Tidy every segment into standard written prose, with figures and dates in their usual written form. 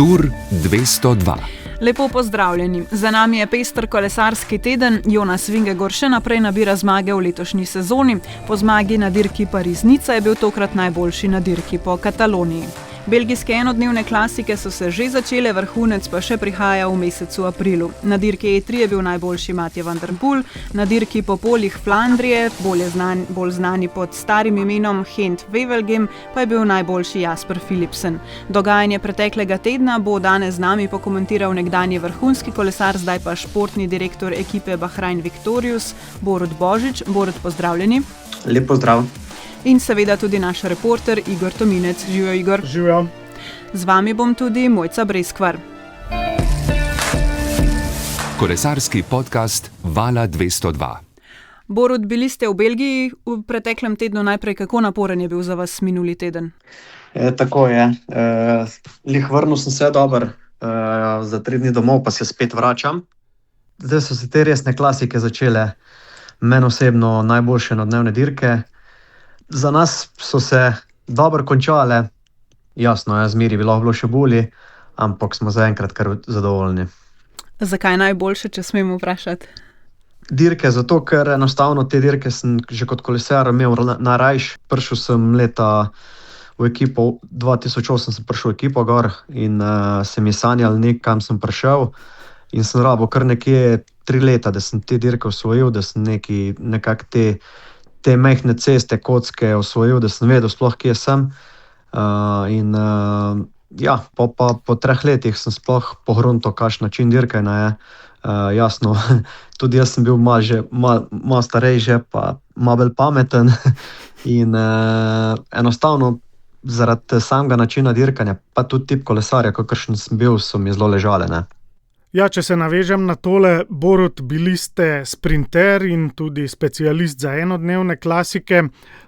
Tour 202. Lepo pozdravljeni. Za nami je pester kolesarski teden. Jonas Vingegaard še naprej nabira zmage v letošnji sezoni. Po zmagi na dirki Pariz-Nica je bil tokrat najboljši na dirki po Kataloniji. Belgijske enodnevne klasike so se že začele, vrhunec pa še prihaja v mesecu aprilu. Na dirki E3 je bil najboljši Matej van der Poel, na dirki po poljih Flandrije, bolj znani pod starim imenom Gent-Wevelgem, pa je bil najboljši Jasper Philipsen. Dogajanje preteklega tedna bo danes z nami pokomentiral nekdanji vrhunski kolesar, zdaj pa športni direktor ekipe Bahrain Victorious, Borut Božič. Borut, pozdravljeni. Lep pozdrav. In seveda tudi naš reporter Igor Tominec. Živijo, Igor. Živijo. Z vami bom tudi Mojca Breskvar. Kolesarski podcast Vala 202. Borut, bili ste v Belgiji v preteklem tednu. Najprej, kako naporen je bil za vas minuli teden? Tako je. Lih vrnil sem se dober, za 3 dni domov pa se spet vračam. Zdaj so se te resne klasike začele, meni osebno najboljše enodnevne dirke. Za nas so se dobro končale, jasno je, zmeri bi lahko bilo še bolje, ampak smo zaenkrat kar zadovoljni. Zakaj najboljše, če smemo vprašati? Dirke, zato ker enostavno te dirke sem že kot kolesar imel najrajš. Prišel sem leta v ekipo, 2008 sem prišel v ekipo gor in se mi je sanjal nekam sem prišel in sem rabil kar nekje 3 leta, da sem te dirke osvojil, da sem nekako te mehne ceste, kocke osvojil, da sem vedel sploh, kje sem. Po 3 letih sem sploh pogruntal, kakšen način dirkanja je. Jasno, tudi jaz sem bil malo starejši, pa malo bolj pameten. In enostavno zaradi samega načina dirkanja, pa tudi tip kolesarja, kakršen sem bil, so mi zelo ležale, ne. Ja, če se navežem na tole, Borut, bili ste sprinter in tudi specialist za enodnevne klasike.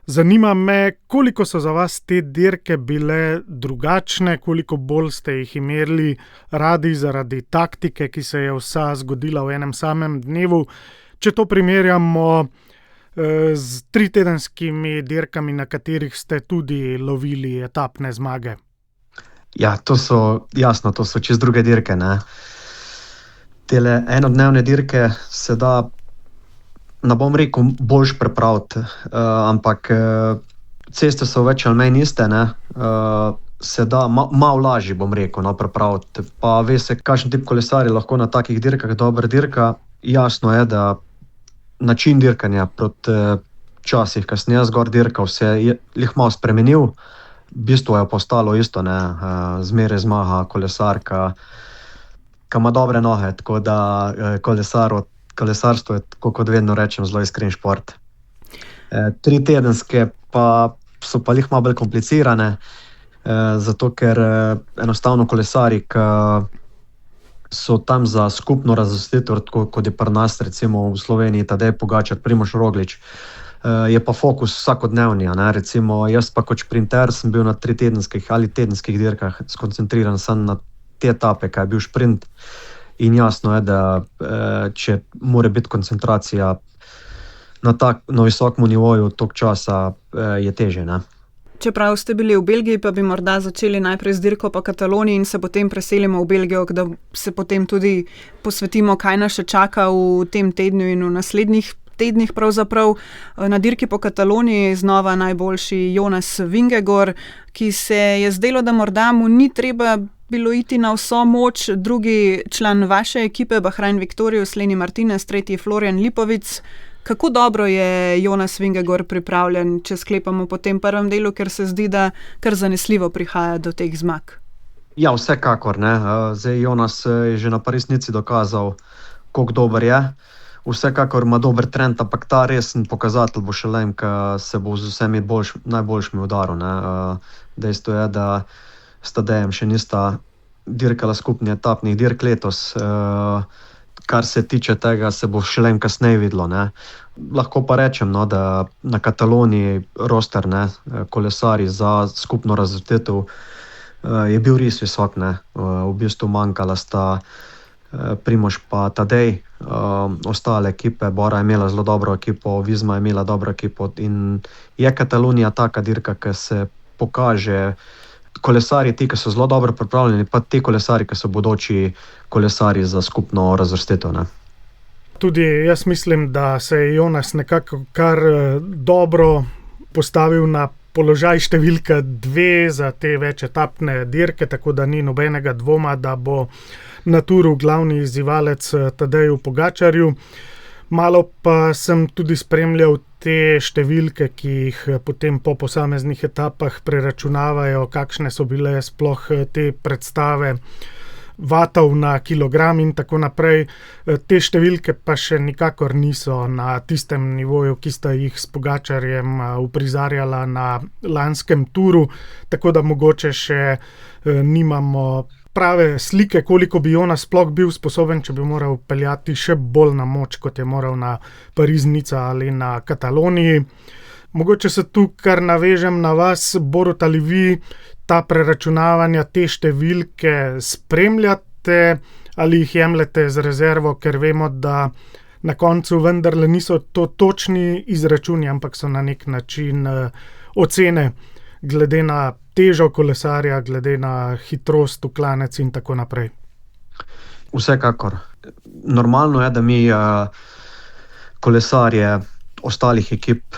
Zanima me, koliko so za vas te dirke bile drugačne, koliko bolj ste jih imeli radi zaradi taktike, ki se je vsa zgodila v enem samem dnevu. Če to primerjamo z 3-tedenskimi dirkami, na katerih ste tudi lovili etapne zmage. Ja, to so čist druge dirke, ne. Tele enodnevne dirke se da, ne bom rekel, boljš pripraviti, ampak ceste so več ali manj iste, ne. Se da malo lažje, bom rekel, pripraviti. Pa ve se, kakšen tip kolesar je lahko na takih dirkah dober dirka. Jasno je, da način dirkanja proti časih, ko sem jaz gor dirkal, se je lih malo spremenil. Bistvo je postalo isto, ne. Zmeraj zmaga kolesarka, ki ima dobre noge, tako da kolesarstvo je, tako kot vedno rečem, zelo iskren šport. 3-tedenske pa so pa lih malo bolj komplicirane, zato ker enostavno kolesari, ki so tam za skupno razvrstitev, tako kot je pri nas, recimo v Sloveniji, Tadej Pogačar, Primož Roglič, je pa fokus vsakodnevni, ne. Recimo jaz pa kot šprinter sem bil na 3-tedenskih ali tedenskih dirkah skoncentriran samo na te etape, kaj je bil šprint, in jasno je, da če mora biti koncentracija na visokem nivoju toliko časa, je težje, ne. Čeprav ste bili v Belgiji, pa bi morda začeli najprej z dirko po Kataloniji in se potem preselimo v Belgijo, da se potem tudi posvetimo, kaj nas še čaka v tem tednu in v naslednjih tednih pravzaprav. Na dirki po Kataloniji znova najboljši Jonas Vingegaard, ki se je zdelo, da morda mu ni treba bilo iti na vso moč. Drugi član vaše ekipe, Bahrain Victorious, Lenny Martinez, tretji Florian Lipovic. Kako dobro je Jonas Vingegaard pripravljen, če sklepamo po tem prvem delu, ker se zdi, da kar zanesljivo prihaja do teh zmag? Ja, vsekakor, ne. Zdaj Jonas je že na Pariz-Nici dokazal, koliko dober je. Vsekakor ima dober trend, ampak ta resen pokazatelj bo šele, ko se bo z vsemi najboljšimi udaril, ne. Dejstvo je, da s Tadejem še nista dirkala skupni etapnih dirk letos. Kar se tiče tega, se bo šele kasneje videlo, ne. Lahko pa rečem, no, da na Kataloniji roster, ne, kolesari za skupno razvrstitev je bil res visok, ne. V bistvu manjkala sta Primož pa Tadej. Ostale ekipe, Bora je imela zelo dobro ekipo, Visma je imela dobro ekipo in je Katalonija taka dirka, ki se pokaže kolesarji, ti, ki so zelo dobro pripravljeni, pa ti kolesarji, ki so bodoči kolesarji za skupno razvrstitev. Ne. Tudi jaz mislim, da se je Jonas nekako kar dobro postavil na položaj številka 2 za te večetapne dirke, tako da ni nobenega dvoma, da bo na Touru glavni izzivalec Tadeju Pogačarju. Malo pa sem tudi spremljal te številke, ki jih potem po posameznih etapah preračunavajo, kakšne so bile sploh te predstave vatov na kilogram in tako naprej. Te številke pa še nikakor niso na tistem nivoju, ki sta jih s Pogačarjem uprizarjala na lanskem Touru, tako da mogoče še nimamo prave slike, koliko bi Jonas sploh bil sposoben, če bi moral peljati še bolj na moč, kot je moral na Pariz-Niza ali na Kataloniji. Mogoče se tu kar navežem na vas, Borut, ali vi ta preračunavanja, te številke spremljate ali jih jemljete z rezervo, ker vemo, da na koncu vendarle niso to točni izračuni, ampak so na nek način ocene glede na težo kolesarja, glede na hitrost v klanec in tako naprej. Vsekakor. Normalno je, da mi kolesarje ostalih ekip,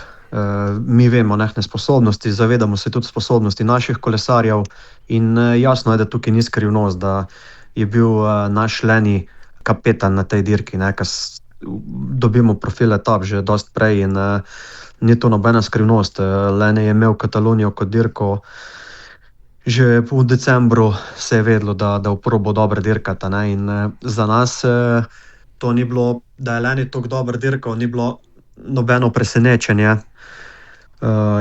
mi vemo njihne sposobnosti, zavedamo se tudi sposobnosti naših kolesarjev in jasno je, da tukaj ni skrivnost, da je bil naš Leni kapetan na tej dirki, ker dobimo profil etap že dosti prej in ni to nobena skrivnost. Leni je imel Katalonijo kot dirko, že v decembru se je vedelo, da v prvo bo dobro dirkata. In za nas to ni bilo, da je Leni tako dobro dirkal, ni bilo nobeno presenečenje.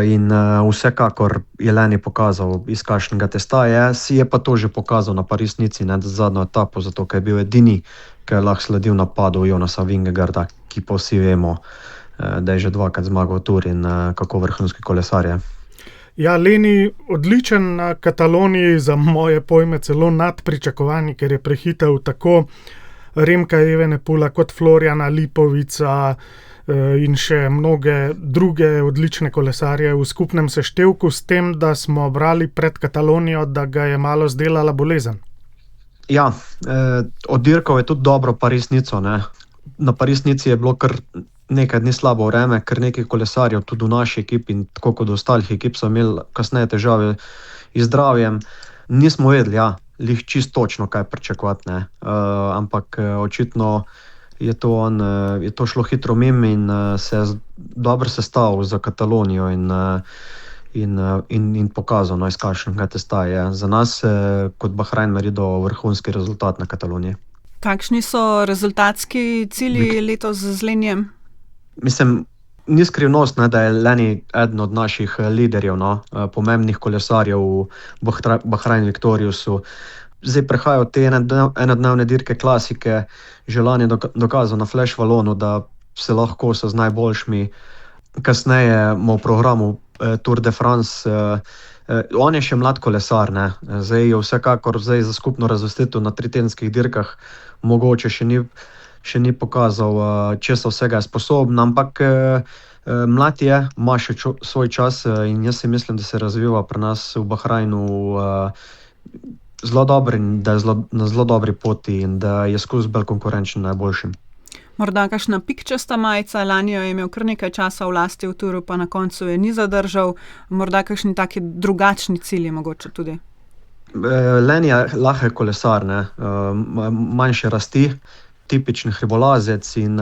In vsekakor je Leni pokazal, iz kakšnega testa je pa to že pokazal na Pariz-Nici, zadnjo etapo, zato ker je bil edini, ki je lahko sledil napadu Jonasa Vingegaarda, ki pa vsi vemo, da je že 2krat zmagal Tour in kako vrhunski kolesar je. Ja, Leni odličen na Kataloniji, za moje pojme celo nad pričakovanji, ker je prehitel tako Remka Evenepoela kot Floriana Lipovica in še mnoge druge odlične kolesarje v skupnem seštevku, s tem, da smo brali pred Katalonijo, da ga je malo zdelala bolezen. Ja, oddirkal je tudi dobro Pariz-Nico. Na Pariz-Nici je bilo kar nekaj dni slabo vreme, ker nekaj kolesarjev tudi v naši ekipi in tako kot v ostalih ekip so imeli kasneje težave z zdravjem. Nismo vedeli, lih čisto točno, kaj pričakovati, ampak očitno je to šlo hitro mimo in se je dobro sestavil za Katalonijo in pokazal, iz kakšnega testa je. Za nas kot Bahrain naredil vrhunski rezultat na Kataloniji. Kakšni so rezultatski cilji letos z Lenijem? Mislim, ni skrivnost, da je Leni eden od naših liderjev, pomembnih kolesarjev v Bahrain Victoriusu. Zdaj prehajajo te enodnevne dirke klasike, že lani dokazal na Flash Wallonu, da se lahko so z najboljšimi. Kasneje v programu Tour de France. On je še mlad kolesar, Zdaj je vsekakor za skupno razvrstitev na 3-tedenskih dirkah mogoče še ni pokazal, česa vsega je sposoben, ampak mlad je, ima še svoj čas in jaz si mislim, da se razviva pri nas v Bahrainu zelo dobro in da je na zelo dobri poti in da je skozi bolj konkurenčen najboljšim. Morda kakšna pikčasta majica, lani jo je imel kar nekaj časa v lasti v Touru, pa na koncu je ni zadržal. Morda kakšni taki drugačni cilji mogoče tudi? Leni je lahek kolesar, manjše rasti, tipični hribolazec in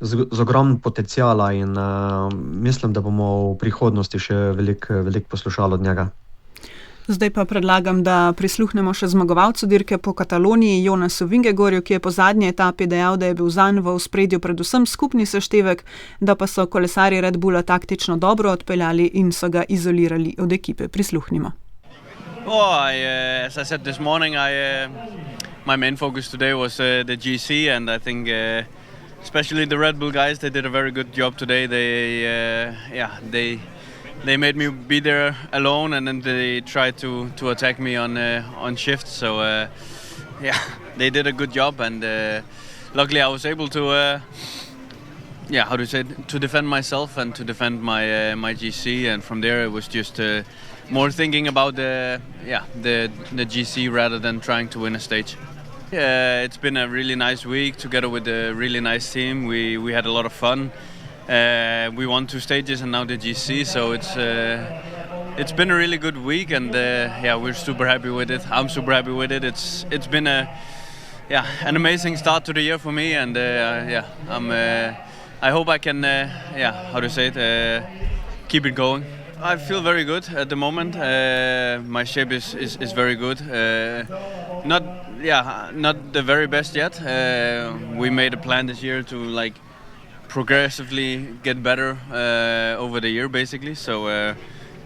z ogromnim potenciala in mislim, da bomo v prihodnosti še veliko poslušali od njega. Zdaj pa predlagam, da prisluhnemo še zmagovalcu dirke po Kataloniji, Jonasu Vingegaardu, ki je po zadnji etapi dejal, da je bil zanj v ospredju predvsem skupni seštevek, da pa so kolesarji Red Bulla taktično dobro odpeljali in so ga izolirali od ekipe. Prisluhnimo. As I said this morning, my main focus today was the GC, and I think especially the Red Bull guys, they did a very good job today. They made me be there alone, and then they tried to attack me on shift. So they did a good job, and luckily I was able to how do you say it? To defend myself and to defend my GC, and from there it was just more thinking about the GC rather than trying to win a stage. It's been a really nice week together with a really nice team. We had a lot of fun. We won 2 stages and now the GC, so it's been a really good week, and we're super happy with it. I'm super happy with it. It's been an amazing start to the year for me, and I hope I can keep it going. I feel very good at the moment. My shape is very good. Not the very best yet. We made a plan this year to progressively get better over the year, basically. So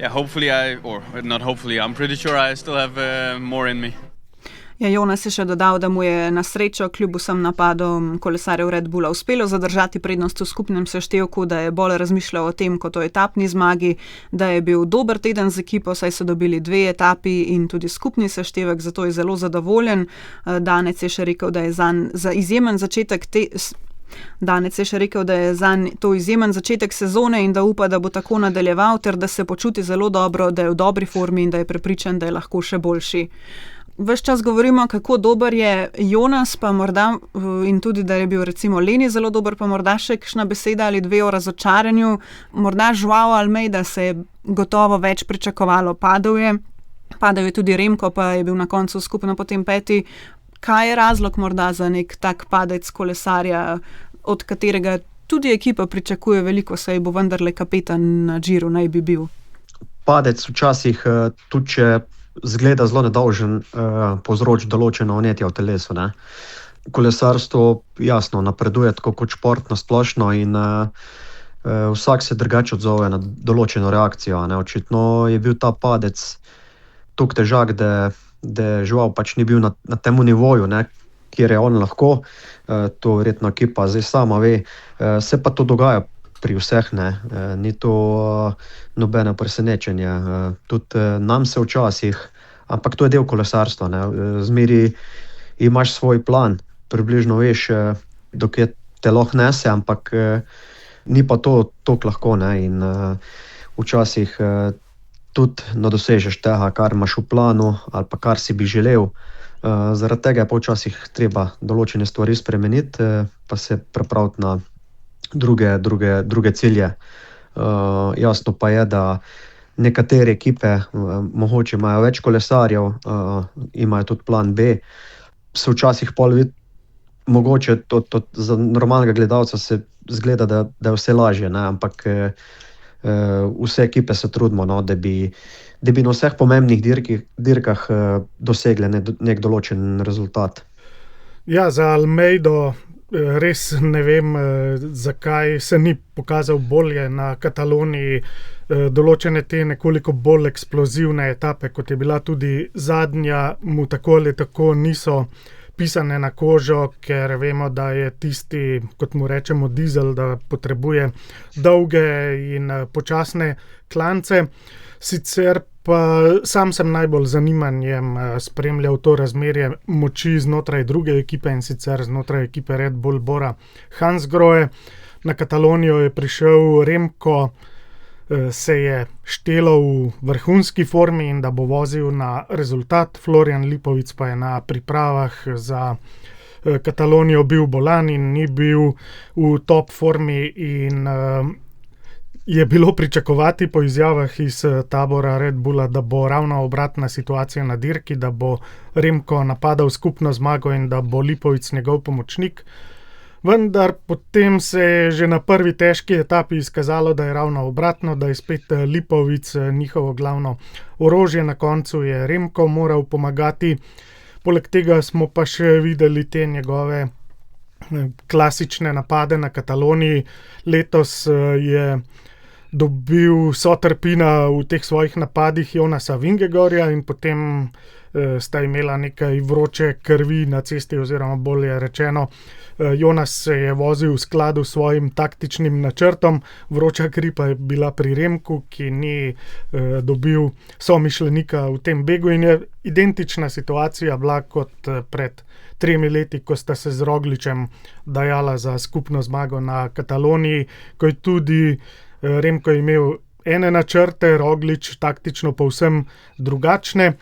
hopefully I'm pretty sure I still have more in me. Ja, Jonas je še dodal, da mu je na srečo kljub vsem napadom kolesarjev Red Bulla uspelo zadržati prednost v skupnem seštevku, da je bolj razmišljal o tem kot o etapni zmagi, da je bil dober teden z ekipo, saj so dobili 2 etapi in tudi skupni seštevek, zato je zelo zadovoljen. Danes je še rekel, da je zanj to izjemen začetek sezone in da upa, da bo tako nadaljeval, ter da se počuti zelo dobro, da je v dobri formi in da je prepričan, da je lahko še boljši. Ves čas govorimo, kako dober je Jonas, pa morda in tudi, da je bil recimo Leni zelo dober, pa morda še kakšna beseda ali 2 o razočaranju. Morda Joao Almeida se je gotovo več pričakovalo, padel je tudi Remko, pa je bil na koncu skupno potem 5. Kaj je razlog morda za nek tak padec kolesarja, od katerega tudi ekipa pričakuje veliko, saj bo vendarle kapetan na Giru naj bi bil? Padec včasih tudi, če zgleda zelo nedolžen, povzroči določeno vnetje v telesu. Ne? Kolesarstvo jasno napreduje tako kot šport na splošno in vsak se drugače odzove na določeno reakcijo. Ne? Očitno je bil ta padec toliko težak, da Joao pač ni bil na temu nivoju, ne? Kjer je on lahko, to verjetno ekipa zdaj sama ve, se pa to dogaja pri vseh, ne, ni to nobeno presenečenje. Tudi nam se včasih, ampak to je del kolesarstva, ne, zmeri imaš svoj plan, približno veš, dokje te lahko nese, ampak ni pa to toliko lahko, ne, in včasih tudi ne dosežeš tega, kar imaš v planu ali pa kar si bi želel. Zaradi tega je pa včasih treba določene stvari spremeniti, pa se prepraviti na druge cilje. Jasno pa je, da nekatere ekipe mogoče imajo več kolesarjev, imajo tudi plan B, se včasih pol vidi, mogoče za normalnega gledalca se zgleda, da je vse lažje, ne? Ampak vse ekipe se trudimo, no, da bi na vseh pomembnih dirkah dosegli nek določen rezultat. Ja, za Almeido res ne vem, zakaj se ni pokazal bolje na Kataloniji. Določene te nekoliko bolj eksplozivne etape, kot je bila tudi zadnja, mu tako ali tako niso pisane na kožo, ker vemo, da je tisti, kot mu rečemo, dizel, da potrebuje dolge in počasne klance. Sicer pa sam sem najbolj zanimanjem spremljal to razmerje moči znotraj druge ekipe, in sicer znotraj ekipe Red Bull Bora Hansgrohe. Na Katalonijo je prišel Remko, se je štelo v vrhunski formi in da bo vozil na rezultat. Florian Lipovic pa je na pripravah za Katalonijo bil bolan in ni bil v top formi in je bilo pričakovati po izjavah iz tabora Red Bulla, da bo ravno obratna situacija na dirki, da bo Remko napadal skupno zmago in da bo Lipovic njegov pomočnik. Vendar potem se je že na prvi težki etapi izkazalo, da je ravno obratno, da je spet Lipovic njihovo glavno orožje. Na koncu je Remko moral pomagati. Poleg tega smo pa še videli te njegove klasične napade na Kataloniji. Letos je dobil sotrpina v teh svojih napadih Jonasa Vingegorja in potem sta imela nekaj vroče krvi na cesti, oziroma bolje rečeno, Jonas se je vozil v skladu s svojim taktičnim načrtom, vroča kri pa je bila pri Remku, ki ni dobil somišljenika v tem begu, in je identična situacija bila kot pred 3 leti, ko sta se z Rogličem dajala za skupno zmago na Kataloniji, ko je tudi Remko imel ene načrte, Roglič taktično povsem drugačne.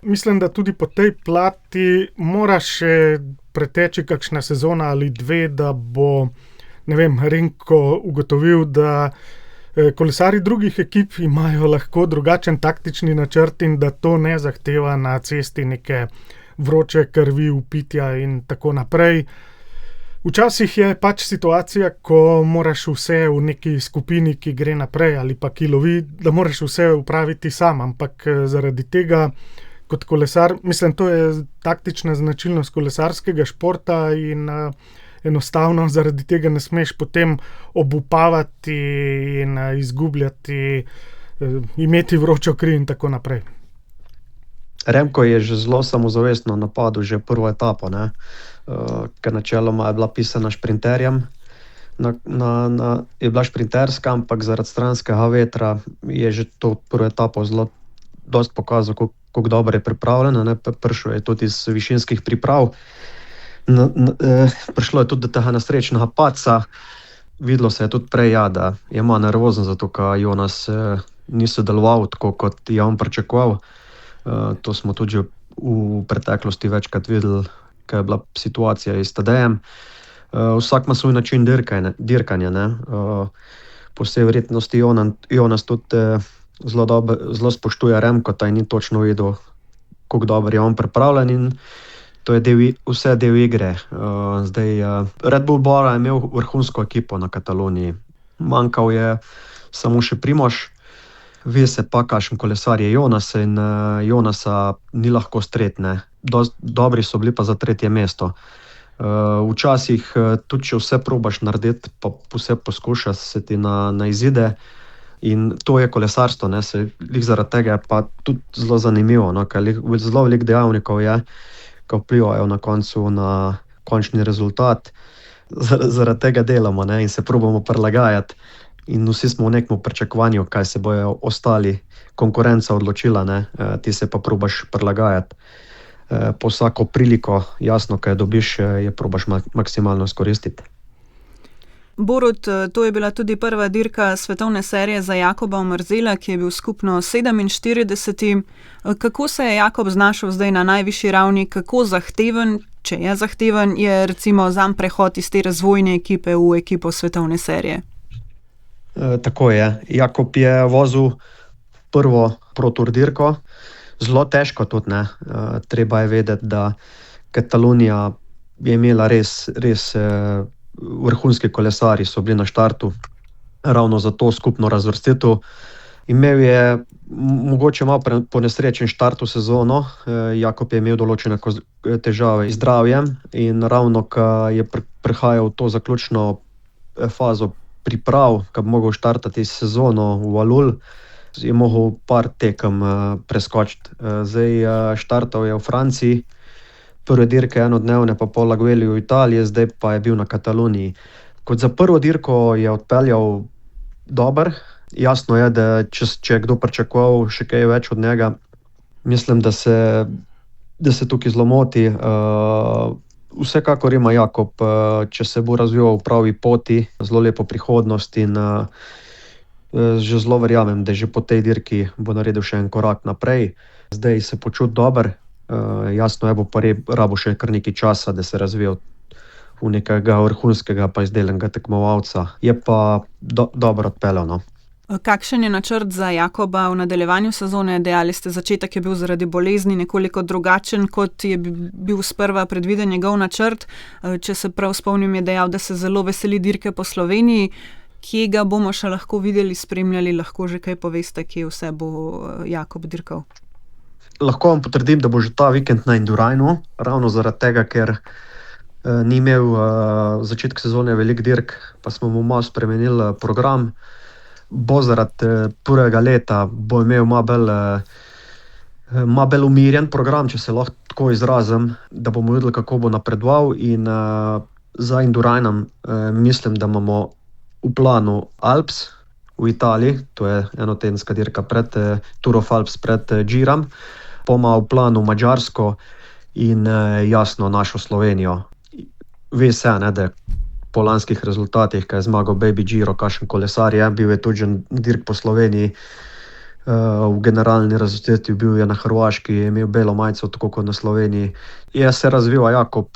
Mislim, da tudi po tej plati mora še preteči kakšna sezona ali dve, da bo, ne vem, Remko ugotovil, da kolesarji drugih ekip imajo lahko drugačen taktični načrt in da to ne zahteva na cesti neke vroče krvi, vpitja in tako naprej. Včasih je pač situacija, ko moraš vse v neki skupini, ki gre naprej ali pa ki lovi, da moraš vse upraviti sam, ampak zaradi tega kot kolesar, mislim, to je taktična značilnost kolesarskega športa in enostavno zaradi tega ne smeš potem obupavati in izgubljati, imeti vročo kri in tako naprej. Remko je že zelo samozavestno napadel že prvo etapo, ne? Ker načeloma je bila pisana šprinterjem, je bila šprinterska, ampak zaradi stranskega vetra je že to prvo etapo zelo dosti pokazal, kako dobro je pripravljena, ne? Prišel je tudi iz višinskih priprav. Prišlo je tudi do tega nesrečnega padca. Videlo se je tudi prej, da je malo nervozen, zato ker Jonas ni sodeloval tako, kot je on pričakoval. To smo tudi že v preteklosti večkrat videli, kaj je bila situacija s Tadejem. Vsak ima svoj način dirkanja, ne? Po vsej verjetnosti Jonas tudi zelo spoštuje Remkota in ni točno vedel, kako dobro je on pripravljen, in to je vse del igre. Red Bull Bora je imel vrhunsko ekipo na Kataloniji. Manjkal je samo še Primož. Ve se pa, kakšen kolesar je Jonas, in Jonasa ni lahko streti, ne. Dobri so bili pa za 3. mesto. Včasih tudi, če vse probaš narediti, pa vse poskuša se ti na izide, in to je kolesarstvo, ne. Lih zaradi tega je pa tudi zelo zanimivo, no, ker zelo veliko dejavnikov je, ki vplivajo na koncu na končni rezultat. Zaradi tega delamo, ne, in se probamo prilagajati. In vsi smo v nekem pričakovanju, kaj se bojo ostali konkurenca odločila, ne. Ti se pa probaš prilagajati. Po vsako priliko, jasno, kaj dobiš, je probaš maksimalno izkoristiti. Borut, to je bila tudi prva dirka svetovne serije za Jakoba Omerzela, ki je bil skupno 47. Kako se je Jakob znašel zdaj na najvišji ravni, kako zahteven, če je zahteven, je recimo zanj prehod iz te razvojne ekipe v ekipo svetovne serije? Tako je. Jakob je vozil prvo Pro Tour dirko, zelo težko tudi, ne. Treba je vedeti, da Katalonija je imela res vrhunski kolesarji, so bili na štartu ravno za to skupno razvrstitev. Imel je mogoče malo ponesrečen štart v sezono. Jakob je imel določene težave z zdravjem in ravno, ko je prihajal v to zaključno fazo priprav, ko bi mogel štartati sezono v Valul, je mogel par tekem preskočiti. Zdaj štartal je v Franciji, prve dirke enodnevne pa pol Laguelji v Italiji, zdaj pa je bil na Kataloniji. Kot za prvo dirko je odpeljal dober. Jasno je, da če je kdo pričakoval še kaj več od njega, mislim, da se tukaj zelo moti. Vsekakor ima Jakob, če se bo razvijal v pravi poti, zelo lepo prihodnost in že zelo verjamem, da že po tej dirki bo naredil še en korak naprej. Zdaj se počuti dober, jasno je, bo pa rabo še kar nekaj časa, da se razvije v nekega vrhunskega pa izdelenega tekmovalca. Je pa dobro odpeljal, no. Kakšen je načrt za Jakoba v nadaljevanju sezone? Dejali ste, začetek je bil zaradi bolezni nekoliko drugačen, kot je bil sprva predviden njegov načrt. Če se prav spomnim, je dejal, da se zelo veseli dirke po Sloveniji. Kje ga bomo še lahko videli, spremljali, lahko že kaj poveste, kje vse bo Jakob dirkal? Lahko vam potrdim, da bo že ta vikend na Indurainu, ravno zaradi tega, ker ni imel začetek sezone veliko dirk, pa smo mu malo spremenili program. bo zaradi prvega leta bo imel malo bolj umirjen program, če se lahko tako izrazim, da bomo videli, kako bo napredoval in za Indurainem mislim, da imamo v planu Alps v Italiji, to je enotedenska dirka pred Tour of Alps pred Girom, pa ima v planu Madžarsko in jasno našo Slovenijo. Ve se, ne, da po lanskih rezultatih, ko je zmagal Baby Giro, kakšen kolesar je, bil je tudi že dirk po Sloveniji, v generalni razvrstitvi bil je na Hrvaški, je imel belo majico, tako kot na Sloveniji. Je se razvil Jakob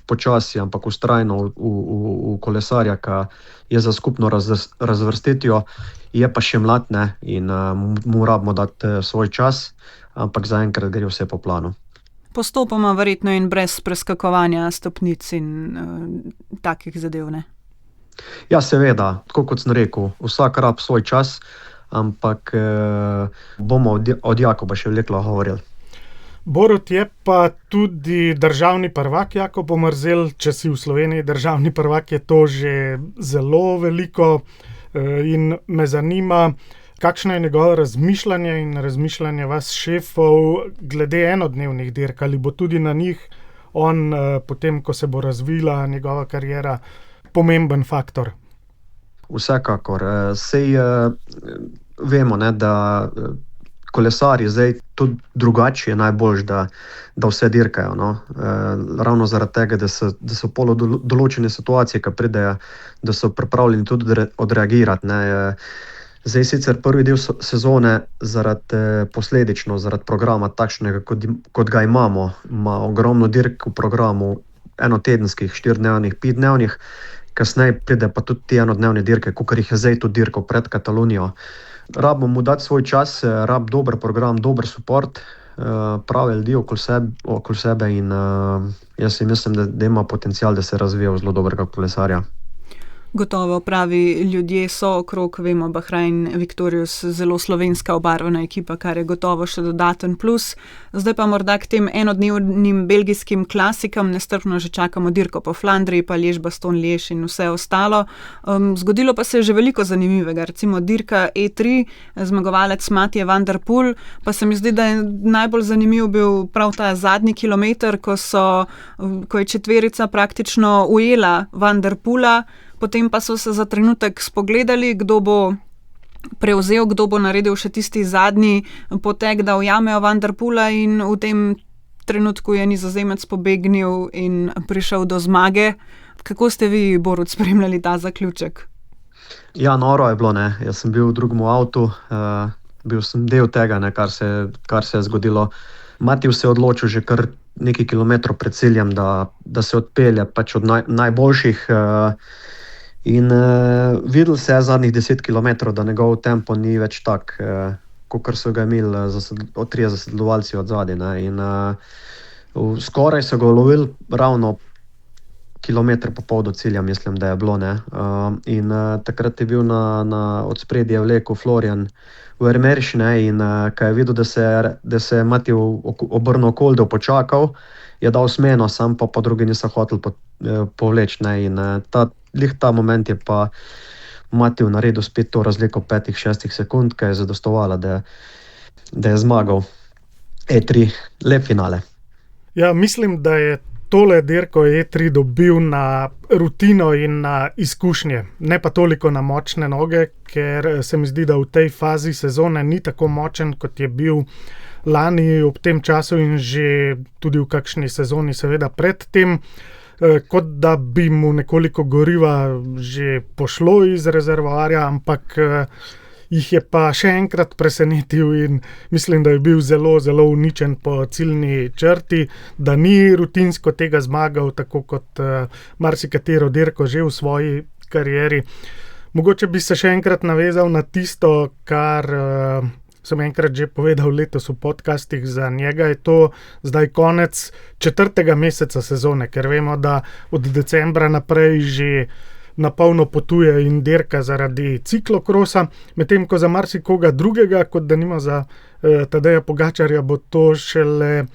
počasi, ampak vztrajno v kolesarja, ki je za skupno razvrstitvijo, je pa še mlad, ne, in mu rabimo dati svoj čas, ampak zaenkrat gre vse po planu. Postopoma verjetno in brez preskakovanja stopnic in takih zadev, ne? Ja, seveda, tako kot sem rekel, vsak rab svoj čas, ampak bomo od Jakoba še veliko govorili. Borut je pa tudi državni prvak, Jakob Omerzel. Če si v Sloveniji državni prvak, je to že zelo veliko in me zanima, kakšno je njegovo razmišljanje in razmišljanje vas šefov glede enodnevnih dirk, ali bo tudi na njih on, potem ko se bo razvila njegova kariera, pomemben faktor? Vsekakor. Sej vemo, ne, da kolesarji zdaj tudi drugače je najboljš, da vse dirkajo. No. Ravno zaradi tega, da so polo določene situacije, ki pridejo, da so pripravljeni tudi odreagirati. Ne. Zdaj sicer prvi del sezone posledično zaradi programa takšnega, kot ga imamo, ima ogromno dirk v programu, enotedenskih, 4-dnevnih, 5-dnevnih, kasneje pride pa tudi te enodnevne dirke, kakor jih je zdaj tudi dirko pred Katalonijo. Rabimo mu dati svoj čas, rab dober program, dober support, prave ljudi okoli sebe in jaz si mislim, da ima potencial, da se razvija v zelo dobrega kolesarja. Gotovo pravi ljudje so okrog, vemo, Bahrain Victorious, zelo slovenska obarvana ekipa, kar je gotovo še dodaten plus. Zdaj pa morda k tem enodnevnim belgijskim klasikam, nestrpno že čakamo dirko po Flandriji, pa Liège-Bastogne-Liège in vse ostalo. Zgodilo pa se je že veliko zanimivega, recimo dirka E3, zmagovalec Mathieu van der Poel, pa se mi zdi, da je najbolj zanimiv bil prav ta zadnji kilometer, ko je četverica praktično ujela van der Poela, potem pa so se za trenutek spogledali, kdo bo prevzel, kdo bo naredil še tisti zadnji potek, da ujamejo van der Poela, in v tem trenutku je Nizozemec pobegnil in prišel do zmage. Kako ste vi, Borut, spremljali ta zaključek? Ja, noro je bilo, ne. Jaz sem bil v drugem avtu, bil sem del tega, ne, kar se je zgodilo. Matthew se je odločil že kar nekaj kilometrov pred ciljem, da se odpelje pač od najboljših, in videl se je zadnjih 10 kilometrov, da njegov tempo ni več tak, kakor so ga imeli trije zasledovalci od zadaj. In skoraj so ga ulovili ravno kilometr pa pol do cilja, mislim, da je bilo. Ne. In takrat je bil od spredje vlekel Florian Vermeersch, in ko je videl, da se je Matthew obrnil okoli, da počakal, je dal smeno, sam pa drugi niso hoteli povleči. In ta moment je pa Matthew naredil spet to razliko 5-6 sekund, ki je zadostovala, da je zmagal E3, lep finale. Ja, mislim, da je tole dirko E3 dobil na rutino in na izkušnje, ne pa toliko na močne noge, ker se mi zdi, da v tej fazi sezone ni tako močen, kot je bil lani ob tem času in že tudi v kakšni sezoni seveda pred tem, kot da bi mu nekoliko goriva že pošlo iz rezervoarja, ampak jih je pa še enkrat presenetil in mislim, da je bil zelo, zelo uničen po ciljni črti, da ni rutinsko tega zmagal, tako kot marsikatero dirko že v svoji karieri. Mogoče bi se še enkrat navezal na tisto, kar sem enkrat že povedal letos v podcastih, za njega je to zdaj konec 4. meseca sezone, ker vemo, da od decembra naprej že na polno potuje in dirka zaradi ciklokrosa, medtem ko za marsikoga drugega, kot da nima za Tadeja Pogačarja, bo to šele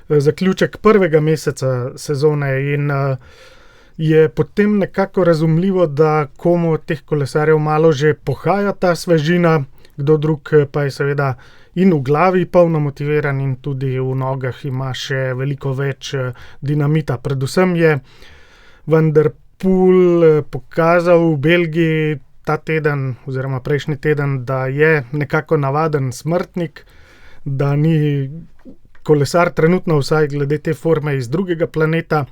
zaključek 1. meseca sezone in je potem nekako razumljivo, da komu od teh kolesarjev malo že pohaja ta svežina, kdo drug pa je seveda in v glavi polno motiviran in tudi v nogah ima še veliko več dinamita. Predvsem je Van der Poel pokazal v Belgiji ta teden oziroma prejšnji teden, da je nekako navaden smrtnik, da ni kolesar trenutno vsaj glede te forme iz drugega planeta.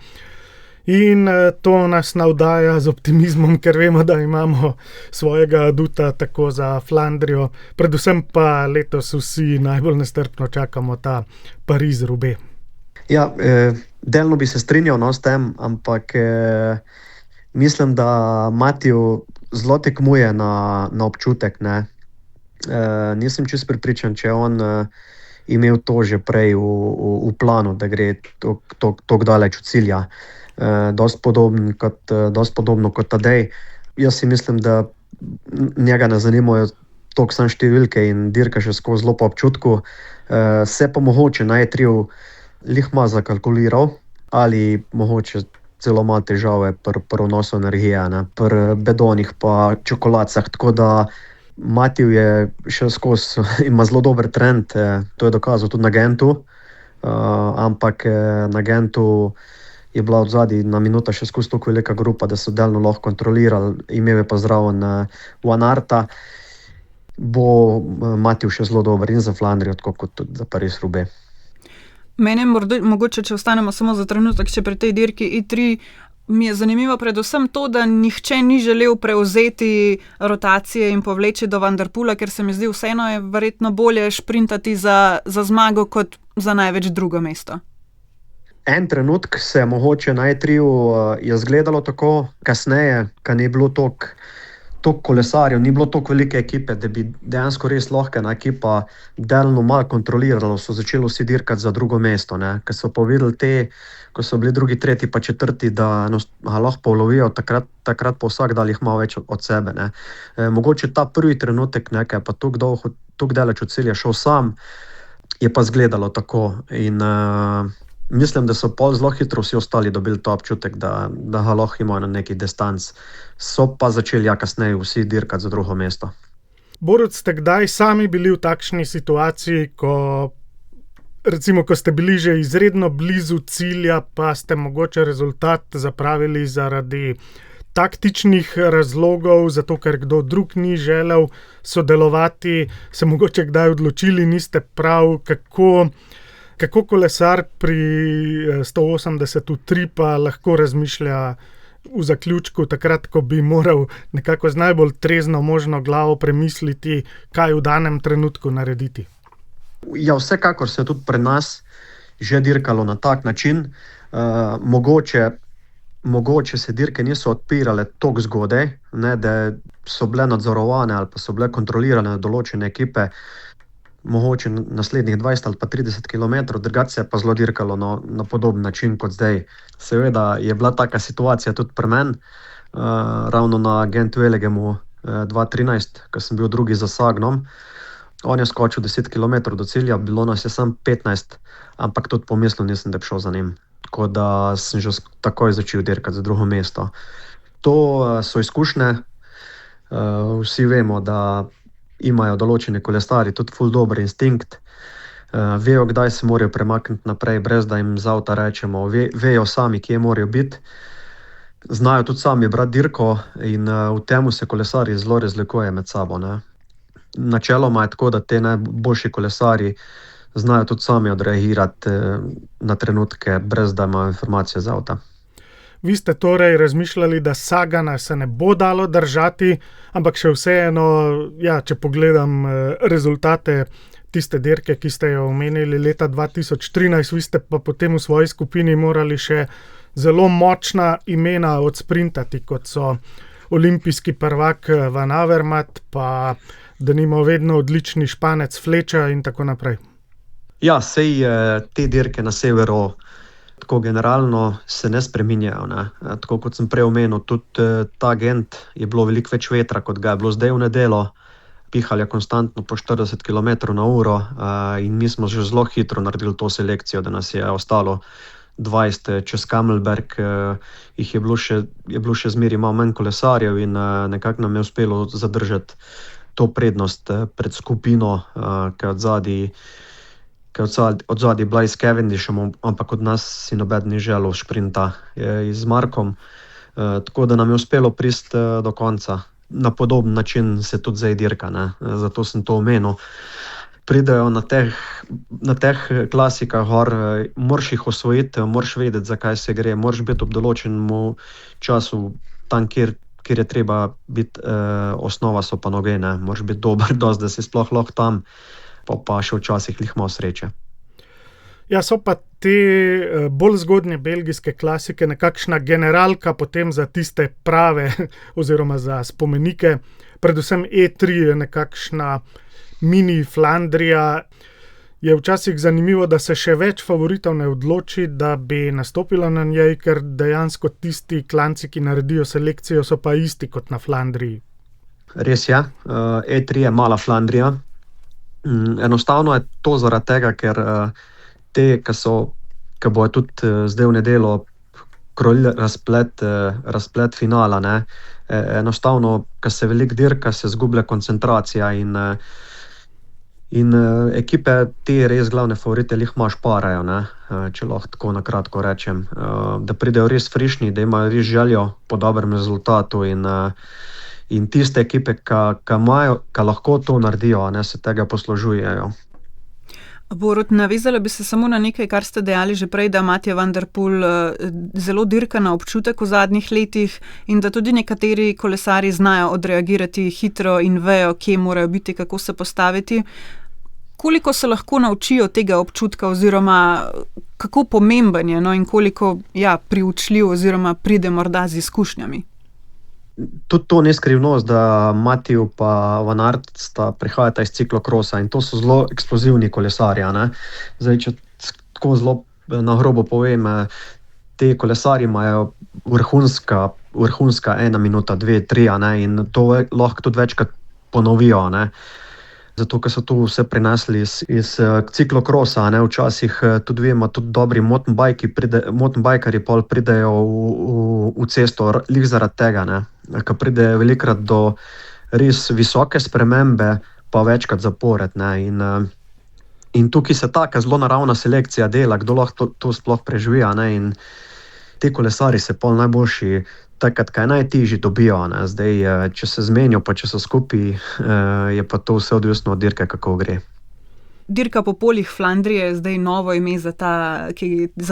In to nas navdaja z optimizmom, ker vemo, da imamo svojega aduta tako za Flandrijo, predvsem pa letos vsi najbolj nestrpno čakamo ta Pariz-Roubaix. Ja, delno bi se strinjal s tem, ampak mislim, da Matiju zelo tekmuje na občutek. Ne? Nisem čisto prepričan, če on imel to že prej v planu, da gre tako daleč od cilja. Dosti podobno kot Tadej. Jaz si mislim, da njega ne zanimajo toliko samo številke in dirka še skozi zelo po občutku. Se pa mogoče na E3 lihma zakalkuliral ali mogoče celo ima težave pri vnosu energije, pri bedonih pa čokoladcah. Tako da Matiju je še skozi, ima zelo dober trend, to je dokazal tudi na Gentu, ampak na Gentu je bila odzadaj na minuto še skozi toliko velika grupa, da so delno lahko kontrolirali, imel je pa zraven Van Aerta. Bo Matiju še zelo dober in za Flandrijo, tako kot tudi za Pariz-Roubaix. Mene mogoče, če ostanemo samo za trenutek, če pri tej dirki E3, mi je zanimivo predvsem to, da nihče ni želel prevzeti rotacije in povleči do Van der Poela, ker se mi zdi vseeno je verjetno bolje šprintati za zmago kot za največ drugo mesto. En trenutek se je mogoče na E3 je izgledalo tako, kasneje, ko ni bilo toliko kolesarjev, ni bilo toliko velike ekipe, da bi dejansko res lahko ena ekipa delno malo kontrolirala, so začeli vsi dirkati za drugo mesto. Ker so pa videli ko so bili drugi, tretji pa četrti, da lahko ulovijo, takrat pa vsak dal jih malo več od sebe. Mogoče ta prvi trenutek, ker je pa toliko daleč od cilja šel sam, je pa izgledalo tako. In mislim, da so pol zelo hitro vsi ostali dobili ta občutek, da ga lahko imajo na neki distanc. So pa začeli kasneje vsi dirkati za drugo mesto. Borut, ste kdaj sami bili v takšni situaciji, ko ste bili že izredno blizu cilja, pa ste mogoče rezultat zapravili zaradi taktičnih razlogov, zato ker kdo drug ni želel sodelovati, se mogoče kdaj odločili, niste prav, kako kolesar pri 180 pa lahko razmišlja v zaključku, takrat, ko bi moral nekako z najbolj trezno možno glavo premisliti, kaj v danem trenutku narediti? Ja, vsekakor se je tudi pri nas že dirkalo na tak način. Mogoče se dirke niso odpirale toliko zgodaj, da so bile nadzorovane ali pa so bile kontrolirane določene ekipe, mogoče naslednjih 20 ali pa 30 km, drugače se je pa zelo dirkalo na podoben način kot zdaj. Seveda je bila taka situacija tudi pri meni, ravno na Gent-Wevelgemu 2013, ko sem bil drugi za Sagnom. On je skočil 10 km do cilja, bilo nas je samo 15, ampak tudi pomislil nisem, da bi šel za njim. Tako da sem že takoj začel dirkati za drugo mesto. To so izkušnje. Vsi vemo, da imajo določeni kolesarji tudi ful dober instinkt. Vejo, kdaj se morajo premakniti naprej, brez da jim z avta rečemo. Vejo sami, kje morajo biti. Znajo tudi sami brati dirko in v temu se kolesarji zelo razlikujejo med sabo. Načeloma je tako, da te najboljši kolesarji znajo tudi sami odreagirati na trenutke, brez da imajo informacije z avta. Vi ste torej razmišljali, da Sagana se ne bo dalo držati, ampak še vseeno, če pogledam rezultate tiste dirke, ki ste jo omenili leta 2013, vi ste pa potem v svoji skupini morali še zelo močna imena odsprintati, kot so olimpijski prvak Van Avermaet, pa denimo vedno odlični Španec Flecha in tako naprej. Ja, sej te dirke na severu tako generalno se ne spreminjajo. Tako kot sem prej omenil, tudi ta Gent je bilo veliko več vetra, kot ga je bilo zdaj v nedeljo. Pihali je konstantno po 40 km/h in mi smo že zelo hitro naredili to selekcijo, da nas je ostalo 20 čez Kamelberg, jih je bilo še zmeraj malo manj kolesarjev in nekako nam je uspelo zadržati to prednost pred skupino, ki je od zadaj bila iz Cavendishom, ampak od nas si noben ni želel šprinta z Markom. Tako da nam je uspelo priti do konca. Na podoben način se tudi zdaj dirka, ne? Zato sem to omenil. Pridejo na teh klasikah gor, moraš jih osvojiti, moraš vedeti, zakaj se gre, moraš biti ob določenem času tam, kjer je treba biti, osnova so pa noge, ne? Moraš biti dober dosti, da si sploh lahko tam, pa še včasih lih malo sreče. Ja, so pa te bolj zgodnje belgijske klasike nekakšna generalka potem za tiste prave oziroma za spomenike. Predvsem E3 je nekakšna mini Flandrija. Je včasih zanimivo, da se še več favoritov ne odloči, da bi nastopila na njej, ker dejansko tisti klanci, ki naredijo selekcijo, so pa isti kot na Flandriji. Res je, E3 je mala Flandrija. Enostavno je to zaradi tega, ker te, ki bojo tudi zdaj v nedeljo krojili razplet finala, ne, enostavno, ko se veliko dirka, se zgublja koncentracija in ekipe te res glavne favorite lih malo šparajo, ne, če lahko tako na kratko rečem, da pridejo res frišni, da imajo res željo po dobrem rezultatu in tiste ekipe, ki lahko to naredijo, ne, se tega poslužujejo. Borut, navezala bi se samo na nekaj, kar ste dejali že prej, da Matej van der Poel zelo dirka na občutek v zadnjih letih in da tudi nekateri kolesarji znajo odreagirati hitro in vejo, kje morajo biti, kako se postaviti. Koliko se lahko naučijo tega občutka oziroma kako pomemben je, no, in koliko priučljiv oziroma pride morda z izkušnjami? Tudi to ni skrivnost, da Matej pa Van Aert prihajata iz ciklokrosa in to so zelo eksplozivni kolesarji, ne. Zdaj, če tako zelo na grobo povem, te kolesarji imajo vrhunska 1 minuta, 2, 3, ne, in to lahko tudi večkrat ponovijo, ne. Zato, ker so to vse prinesli iz ciklokrosa, ne, včasih tudi vemo, tudi dobri mountainbikerji pol pridejo v cesto lih zaradi tega, ne, ker pride velikrat do res visoke spremembe, pa večkrat zapored, ne, in tukaj se taka zelo naravna selekcija dela, kdo lahko to sploh preživi, ne, in te kolesarji se pol najboljši takrat, kaj najtežji dobijo, ne. Zdaj, če se zmenijo, pa če so skupaj, je pa to vse odvisno od dirke, kako gre. Dirka po poljih Flandrije je zdaj novo ime za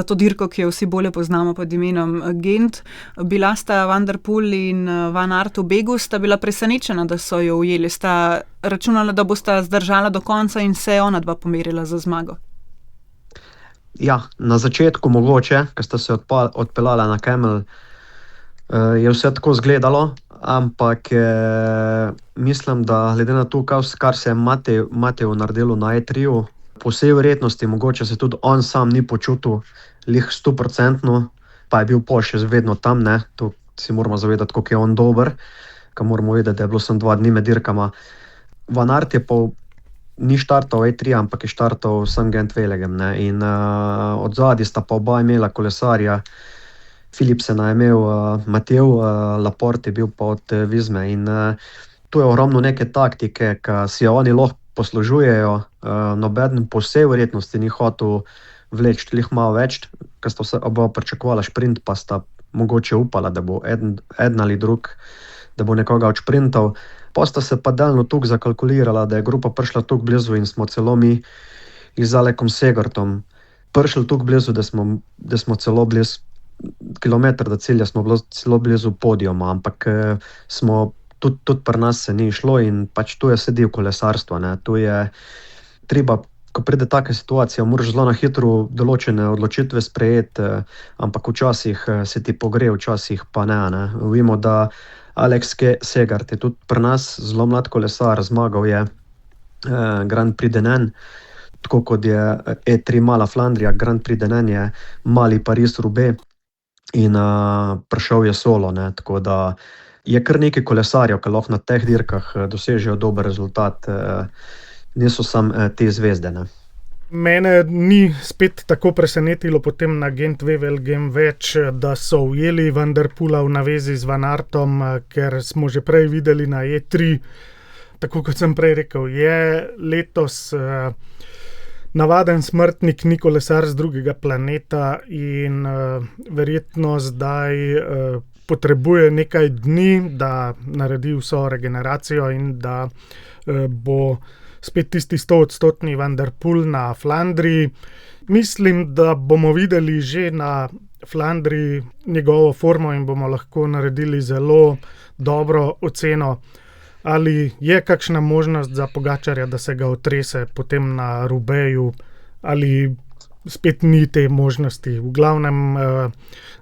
to dirko, ki jo vsi bolje poznamo pod imenom Gent. Bila sta Van der Poel in Van Aert v begu, sta bila presenečena, da so jo ujeli. Sta računala, da bosta zdržala do konca in se ona dva pomerila za zmago? Ja, na začetku mogoče, ko sta se odpeljala na Camel, je vse tako izgledalo, ampak mislim, da glede na to, kar se je Mateju naredilo na E3-ju, po vsej verjetnosti mogoče se tudi on sam ni počutil lih 100%, pa je bil pol še vedno tam, ne, to si moramo zavedati, koliko je on dober, ker moramo vedeti, da je bilo sem 2 dni med dirkama. Van Aert je pa ni štartal E3, ampak je štartal sem Gent-Wevelgem, ne, in od zadaj sta pa oba imela kolesarja. Philipsena je imel Matej, Laporte je bil pa od Visme in to je ogromno neke taktike, ki si jo oni lahko poslužujejo, nobeden po vsej verjetnosti ni hotel vleči lih malo več, ker sta oba pričakovala šprint, pa sta mogoče upala, da bo eden ali drug, da bo nekoga odšprintal. Pa sta se pa delno tukaj zakalkulirala, da je grupa prišla tukaj blizu in smo celo mi z Alekom Segertom prišli tukaj blizu, da smo celo blizu kilometer do cilja, smo bilo celo blizu podijuma, ampak smo tudi pri nas se ni šlo in pač to je sedel kolesarstvo, ne. To je treba, ko pride taka situacija, moraš zelo na hitro določene odločitve sprejeti, ampak včasih se ti pogre, včasih pa ne, ne. Vemo, da Alex Segert je tudi pri nas zelo mlad kolesar, zmagal je Grand Prix Denain, tako kot je E3 mala Flandrija, Grand Prix Denain je mali Paris-Roubaix in prišel je solo, ne, tako da je kar nekaj kolesarjev, ki lahko na teh dirkah dosežejo dober rezultat, niso samo te zvezde, ne. Mene ni spet tako presenetilo potem na Gent Wevelgem več, da so ujeli Van der Poola v navezi z Van Aertom, ker smo že prej videli na E3, tako kot sem prej rekel, je letos navaden smrtnik, ni kolesar z drugega planeta in verjetno zdaj potrebuje nekaj dni, da naredi vso regeneracijo in da bo spet tisti 100-odstotni Van der Poel na Flandriji. Mislim, da bomo videli že na Flandriji njegovo formo in bomo lahko naredili zelo dobro oceno. Ali je kakšna možnost za Pogačarja, da se ga otrese potem na Roubaixu, ali spet ni te možnosti. V glavnem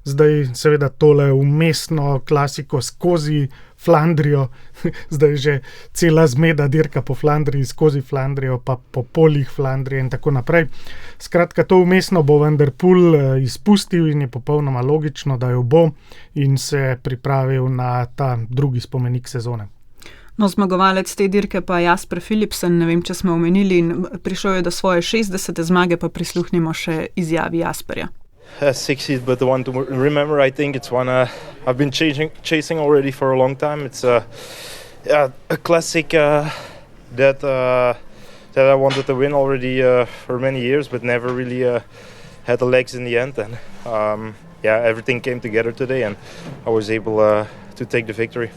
zdaj seveda tole vmesno klasiko skozi Flandrijo, zdaj že cela zmeda dirka po Flandriji, skozi Flandrijo, pa po poljih Flandrije in tako naprej. Skratka, to vmesno bo Van der Poel izpustil in je popolnoma logično, da jo bo in se pripravil na ta drugi spomenik sezone. No, zmagovalec te dirke pa Jasper Philipsen, ne vem, če smo omenili, in prišel je do svoje 60. zmage, pa prisluhnimo še izjavi Jasperja. 60th, but the one to remember, I think it's one I've been chasing already for a long time. It's a classic that I wanted to win already for many years, but never really had the legs in the end. And everything came together today, and I was able to take the victory.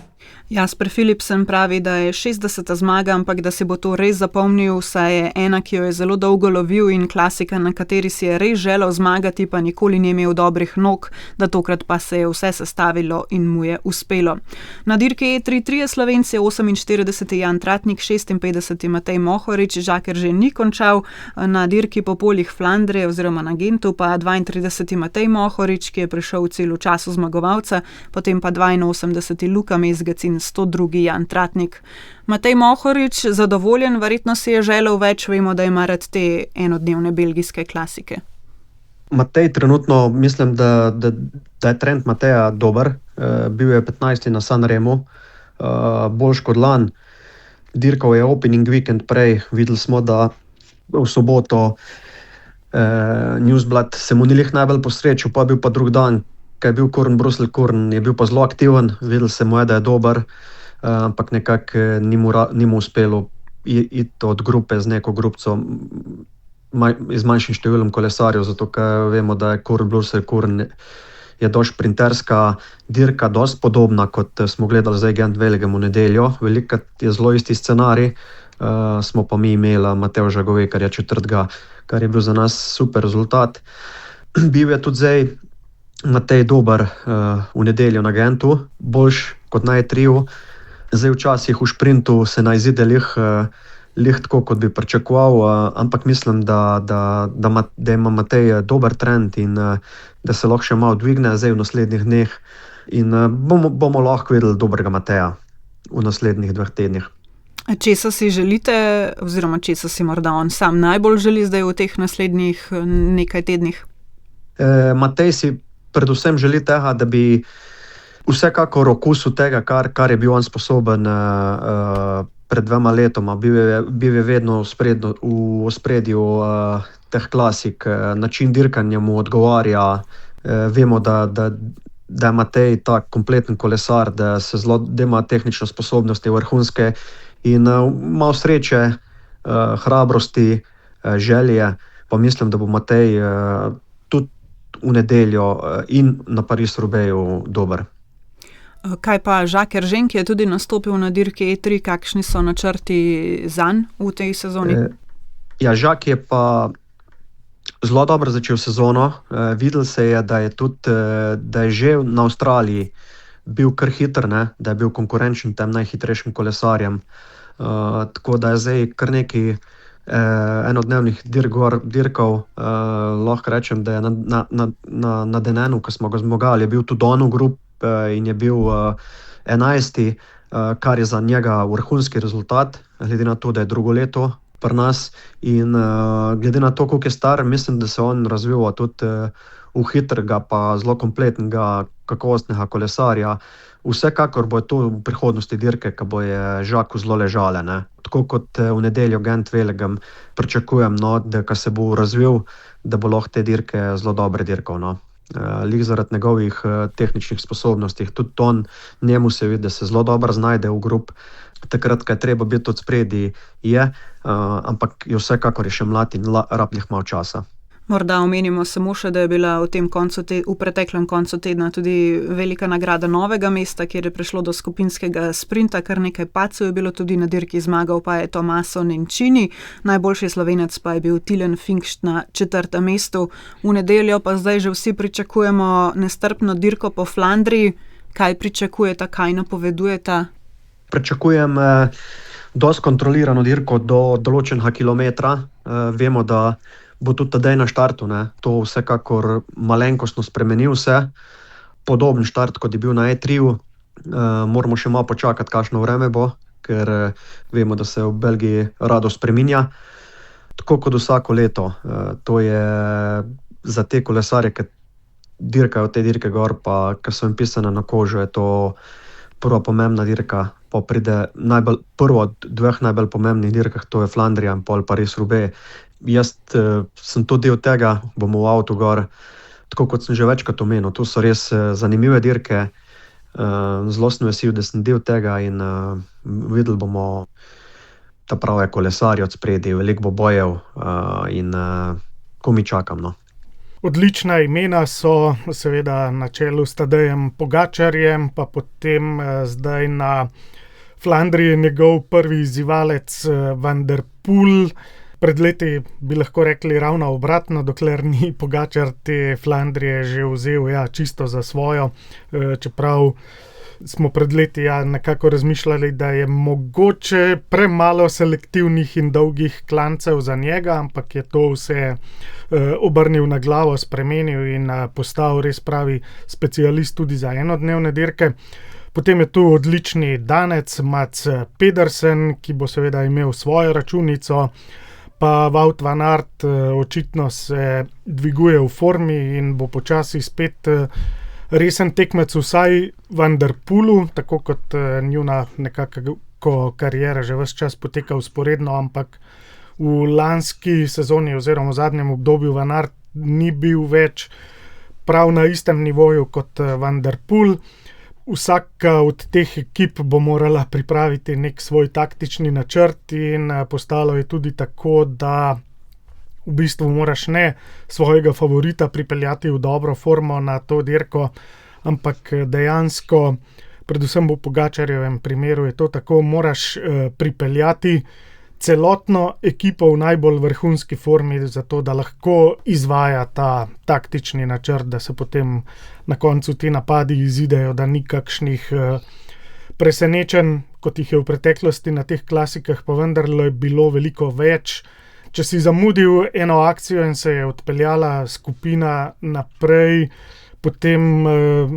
Jasper Philipsen pravi, da je 60. zmaga, ampak da si bo to res zapomnil, saj je ena, ki jo je zelo dolgo lovil in klasika, na kateri si je res želel zmagati, pa nikoli ni imel dobrih nog, da tokrat pa se je vse sestavilo in mu je uspelo. Na dirki E3 trije Slovenci, 48. Jan Tratnik, 56. Matej Mohorič, Žaker že ni končal, na dirki po poljih Flandrije oziroma na Gentu pa 32. Matej Mohorič, ki je prišel v celu času zmagovalca, potem pa 82. Luka Mezgec in 102. Jan Tratnik. Matej Mohorič, zadovoljen, verjetno si je želel več, vemo, da ima rad te enodnevne belgijske klasike. Matej trenutno, mislim, da je trend Mateja dober. Bil je 15. na Sanremu, boljš kot lan. Dirkal je opening weekend prej, videli smo, da v soboto Newsblad se mu ni najbolj posrečil, pa bil pa drug dan, kaj je bil Kurn, je bil pa zelo aktiven, videl se mu je, da je dober, ampak nekako ni mu uspelo iti od grupe z neko grupco z manjšim številom kolesarjev, zato ker vemo, da je Kurn je dosti šprinterska dirka, dosti podobna, kot smo gledali zdaj Gent Wevelgem v nedeljo. Velikokrat je zelo isti scenarij, smo pa mi imeli Matevža Govekarja četrtega, kar je bil za nas super rezultat. Bil je tudi zdaj Matej dober v nedeljo na Gentu, boljš kot na E3-u. Zdaj včasih v šprintu se naj izide lih tako, kot bi pričakoval, ampak mislim, da ima Matej dober trend in da se lahko še malo dvigne zdaj v naslednjih dneh in bomo lahko videli dobrega Mateja v naslednjih 2 tednih. Česa si želite, oziroma česa si morda on sam najbolj želi zdaj v teh naslednjih nekaj tednih? Matej si predvsem želi tega, da bi vsekakor okusil tega, kar je bil on sposoben pred 2 letoma. Bil je vedno v ospredju teh klasik, način dirkanja mu odgovarja. Vemo, da je Matej tak kompleten kolesar, da ima tehnične sposobnosti vrhunske in malo sreče, hrabrosti, želje, pa mislim, da bo Matej tudi v nedeljo in na Paris-Roubaixu dober. Kaj pa Žaker Žen, ki je tudi nastopil na dirki E3, kakšni so načrti zanj v tej sezoni? Žak je pa zelo dobro začel sezono. Videl se je, da je že na Avstraliji bil kar hiter, da je bil konkurenčen tem najhitrejšim kolesarjem. Tako da je zdaj kar nekaj enodnevnih dirkov. Lahko rečem, da je na Denenu, ko smo ga zmagali, je bil tudi on v grup in je bil 11. Kar je za njega vrhunski rezultat, glede na to, da je drugo leto pri nas. In glede na to, koliko je star, mislim, da se on razvija tudi v hitrega, pa zelo kompletnega, kakovostnega kolesarja. Vsekakor bo to v prihodnosti dirke, ki bo je Žaku zelo ležale. Ne? Tako kot v nedeljo Gent-Wevelgem pričakujem, da ko se bo razvil, da bo lahko te dirke zelo dobre dirkal. No? Lih zaradi njegovih tehničnih sposobnosti, tudi on, njemu se vidi, da se zelo dobro znajde v grup. Takrat, ko je treba biti od spredi, ampak je vsekakor je še mlad in rabljih malo časa. Morda omenimo samo še, da je bila v preteklem koncu tedna tudi velika nagrada Novega mesta, kjer je prišlo do skupinskega sprinta, kar nekaj padcev je bilo tudi na dirki, zmagal pa je Tommaso Nencini, najboljši Slovenec pa je bil Tilen Finkst na 4. mestu. V nedeljo pa zdaj že vsi pričakujemo nestrpno dirko po Flandriji. Kaj pričakujete, kaj napovedujete? Pričakujem dosti kontrolirano dirko do določenega kilometra. Vemo, da bo tudi tedaj na štartu. Ne? To vsekakor malenkostno spremeni vse. Podoben štart, kot je bil na E3-u. Moramo še malo počakati, kakšno vreme bo, ker vemo, da se v Belgiji rado spreminja. Tako kot vsako leto. To je za te kolesarje, ki dirkajo te dirke gor, pa ki so jim pisane na kožo, je to prva pomembna dirka. Pa pride prvo od dveh najbolj pomembnih dirkah, to je Flandrija in pol Paris-Roubaix. Jaz sem tudi del tega, bomo v avtu gor, tako kot sem že večkrat omenil. To so res zanimive dirke. Zelo sem vesel, da sem del tega in videli bomo ta prave kolesarje od spredi, veliko bo bojev in ko mi čakam. No. Odlična imena so seveda na čelu s Tadejem Pogačarjem, pa potem zdaj na Flandriji njegov prvi izzivalec Van der Poel. Pred leti bi lahko rekli ravno obratno, dokler ni Pogačar te Flandrije že vzel čisto za svojo, čeprav smo pred leti nekako razmišljali, da je mogoče premalo selektivnih in dolgih klancev za njega, ampak je to vse obrnil na glavo, spremenil in postal res pravi specialist tudi za enodnevne dirke. Potem je tu odlični danec Mats Pedersen, ki bo seveda imel svojo računico, pa Wout van Aert očitno se dviguje v formi in bo počasi spet resen tekmec vsaj Van der Poelu, tako kot njuna nekako karijera že ves čas poteka vzporedno, ampak v lanski sezoni oziroma v zadnjem obdobju Van Aert ni bil več prav na istem nivoju kot Van der Poel. Vsaka od teh ekip bo morala pripraviti nek svoj taktični načrt in postalo je tudi tako, da v bistvu moraš ne svojega favorita pripeljati v dobro formo na to dirko, ampak dejansko, predvsem v Pogačarjevem primeru je to tako, moraš pripeljati celotno ekipo v najbolj vrhunski formi, zato da lahko izvaja ta taktični načrt, da se potem na koncu ti napadi izidejo, da ni kakšnih presenečenj, kot jih je v preteklosti na teh klasikah, pa vendarle je bilo veliko več. Če si zamudil eno akcijo in se je odpeljala skupina naprej, potem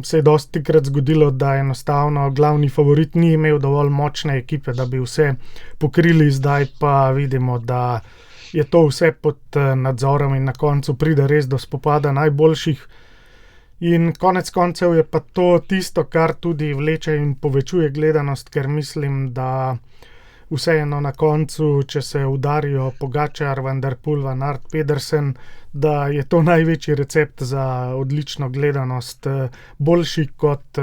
se je dostikrat zgodilo, da enostavno glavni favorit ni imel dovolj močne ekipe, da bi vse pokrili. Zdaj pa vidimo, da je to vse pod nadzorom in na koncu pride res do spopada najboljših. In konec koncev je pa to tisto, kar tudi vleče in povečuje gledanost, ker mislim, da vseeno na koncu, če se udarijo Pogačar, Van der Poel, Van Aert, Pedersen, da je to največji recept za odlično gledanost, boljši kot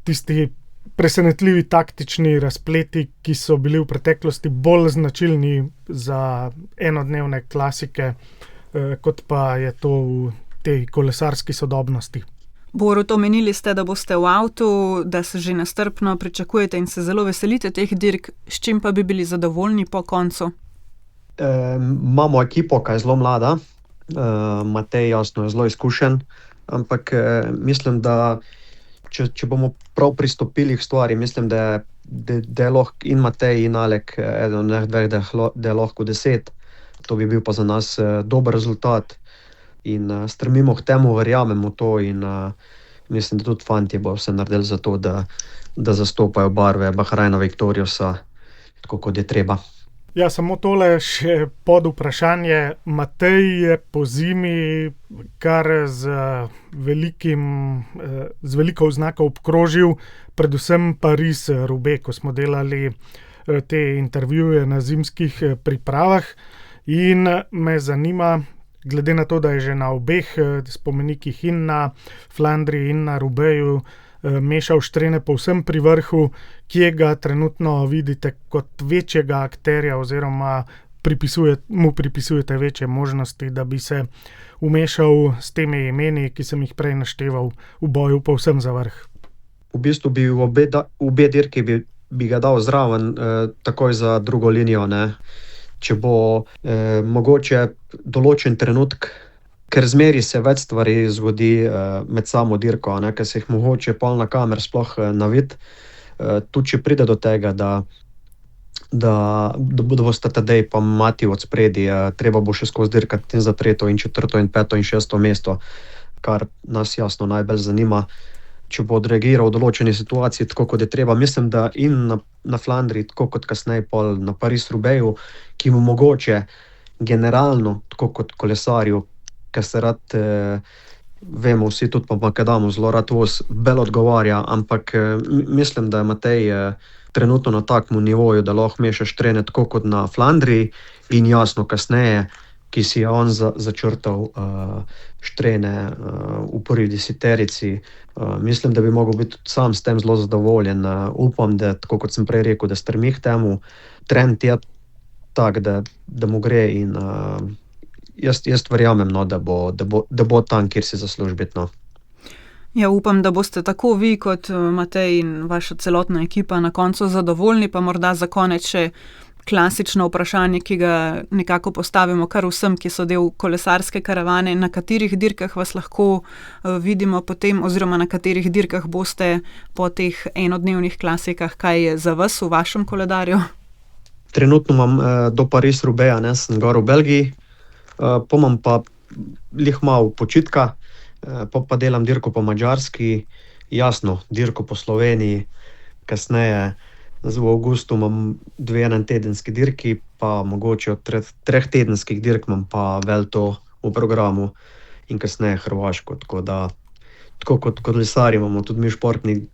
tisti presenetljivi taktični razpleti, ki so bili v preteklosti bolj značilni za enodnevne klasike, kot pa je to v tej kolesarski sodobnosti. Borut, omenili ste, da boste v avtu, da se že nestrpno pričakujete in se zelo veselite teh dirk. S čim pa bi bili zadovoljni po koncu? Imamo ekipo, ki je zelo mlada. Matej jasno je zelo izkušen, ampak mislim, da če bomo prav pristopili k stvari, mislim, da je lahko in Matej in Alek eden od dveh, da je lahko 10. To bi bil pa za nas dober rezultat. In stremimo k temu, verjamemo to in mislim, da tudi fantje bo vse naredili za to, da zastopajo barve Bahraina Victoriosa, tako kot je treba. Ja, samo tole še pod vprašanje. Matej je po zimi kar z veliko oznako obkrožil, predvsem Pariz-Roubaix, ko smo delali te intervjuje na zimskih pripravah. In me zanima, glede na to, da je že na obeh spomenikih in na Flandriji in na Roubaixu mešal štrene povsem pri vrhu, kje ga trenutno vidite kot večjega akterja oziroma mu pripisujete večje možnosti, da bi se umešal s temi imeni, ki sem jih prej našteval, v boju povsem za vrh. V bistvu bi obe dirki bi ga dal zraven takoj za drugo linijo, ne. Če bo mogoče določen trenutek, ker zmeri se več stvari zgodi med samo dirko, ne, ker se jih mogoče pol na kamer sploh navid. Tudi če pride do tega, da bosta Tadej pa Mati od spredi, treba bo še skozi dirkati in za 3. in 4. in 5. in 6. mesto, kar nas jasno najbolj zanima. Če bo odreagiral v določeni situaciji tako, kot je treba. Mislim, da in na Flandriji, tako kot kasneje pol na Pariz-Roubaixu, ki mu mogoče generalno, tako kot kolesarju, ker se rad, vemo vsi tudi po makadamu, zelo rad voz, bolj odgovarja, ampak mislim, da je Matej trenutno na takem nivoju, da lahko meša štrene tako kot na Flandriji in jasno kasneje, ki si je on začrtal štrene v prvi deseterici. Mislim, da bi mogel biti tudi sam s tem zelo zadovoljen. Upam, da, tako kot sem prej rekel, da stremi k temu. Trend je tak, da mu gre in jaz verjamem, no, da bo tam, kjer si zasluži biti, no. Ja, upam, da boste tako vi kot Matej in vaša celotna ekipa na koncu zadovoljni, pa morda za konec še klasično vprašanje, ki ga nekako postavimo kar vsem, ki so del kolesarske karavane. Na katerih dirkah vas lahko vidimo potem, oziroma na katerih dirkah boste po teh enodnevnih klasikah? Kaj je za vas v vašem koledarju? Trenutno imam do Pariz-Roubaixa, ne, sem gor v Belgiji, pomam pa lih malo počitka, pa delam dirko po Madžarski, jasno, dirko po Sloveniji, kasneje v avgustu imam 2 tedenski dirki, pa mogoče od 3 tedenskih dirk imam pa Vuelto v programu in kasneje Hrvaško, tako kot kolesarji imamo tudi mi športni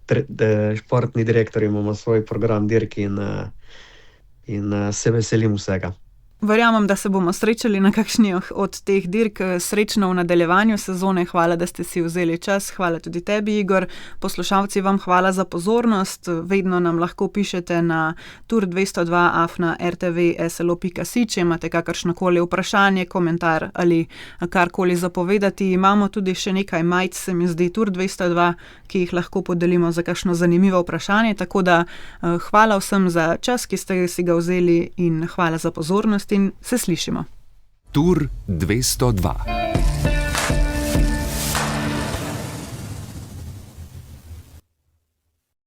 direktorji, imamo svoj program dirk in se veselim vsega. Verjamem, da se bomo srečali na kakšni od teh dirk. Srečno v nadaljevanju sezone. Hvala, da ste si vzeli čas. Hvala tudi tebi, Igor. Poslušalci, vam hvala za pozornost. Vedno nam lahko pišete na tour202@rtv.slo.si, če imate kakršnokoli vprašanje, komentar ali karkoli zapovedati. Imamo tudi še nekaj majic, se mi zdi, Tour202, ki jih lahko podelimo za kakšno zanimivo vprašanje. Tako da hvala vsem za čas, ki ste si ga vzeli, in hvala za pozornost in se slišimo. Tour 202.